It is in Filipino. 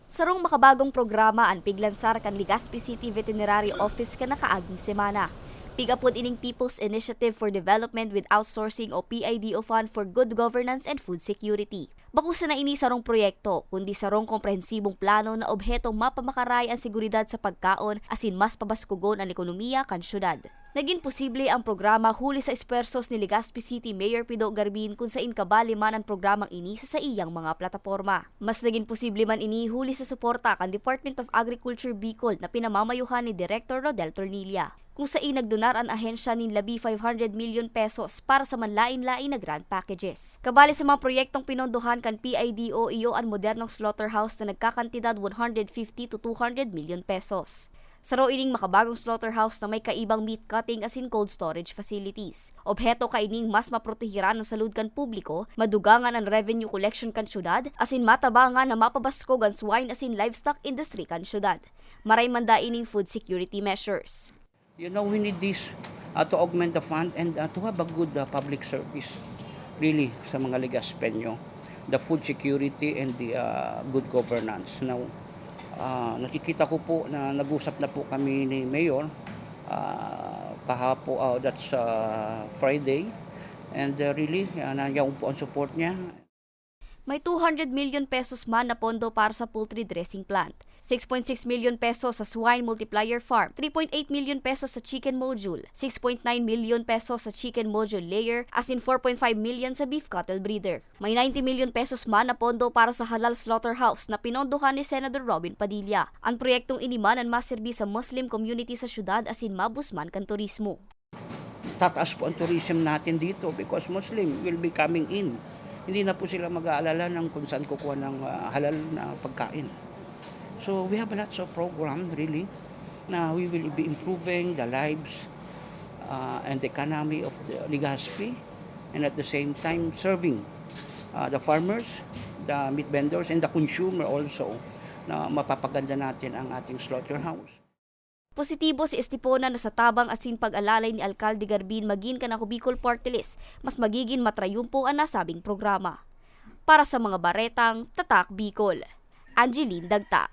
Sarong makabagong programa ang piglansar kan Legazpi City Veterinary Office ka nakaaging semana. Pigapod ining People's Initiative for Development with Outsourcing o PIDO Fund for Good Governance and Food Security. Bakusa na ini sarong proyekto, kundi sarong komprehensibong plano na obhetong mapamakaray ang seguridad sa pagkaon asin mas pabaskugon ang ekonomiya kan syudad. Naging posible ang programa huli sa espersos ni Legazpi City Mayor PIDO Garbin kung sain kabali man ang programang ini sa iyang mga plataporma. Mas naging posible man ini huli sa suporta kan Department of Agriculture Bicol na pinamamayuhan ni Director Rodel Tornilla, kung sain nagdonar ang ahensya ni labi 500 million pesos para sa manlain-lain na grant packages. Kabali sa mga proyektong pinondohan kan PIDO iyo ang modernong slaughterhouse na nagkakantidad 150 to 200 million pesos. Saro ining makabagong slaughterhouse na may kaibang meat cutting asin cold storage facilities. Obheto ka ining mas maprotehiran ang salud kan publiko, madugangan ang revenue collection kan syudad, asin matabangan na mapabaskog ang swine asin livestock industry kan syudad. Maray manda ining food security measures. You know, we need this to augment the fund and to have a good public service, really, sa mga Legazpenyo. The food security and the good governance. Now, nakikita ko po na nag-usap na po kami ni Mayor kahapon, that's Friday, and really, nandiyan po ang support niya. May 200 million pesos man na pondo para sa poultry dressing plant, 6.6 million pesos sa swine multiplier farm, 3.8 million pesos sa chicken module, 6.9 million pesos sa chicken module layer, as in 4.5 million sa beef cattle breeder. May 90 million pesos man na pondo para sa halal slaughterhouse na pinondohan ni Senator Robin Padilla. Ang proyektong iniman ang maserbi sa Muslim community sa syudad asin mabusman kan turismo. Tataas po ang tourism natin dito because Muslim will be coming in. Hindi na po sila mag-aalala ng kung saan kukuha ng halal na pagkain. So we have lots of program really na we will be improving the lives and the economy of the Legazpi, and at the same time serving the farmers, the meat vendors, and the consumer also, na mapapaganda natin ang ating slaughterhouse. Positibo si Estipona na sa tabang asin pag-alalay ni Alcalde Garbin maging kanako Bicol Party List, mas magiging matrayumpo ang nasabing programa. Para sa mga baretang Tatak Bicol, Angeline Dagta.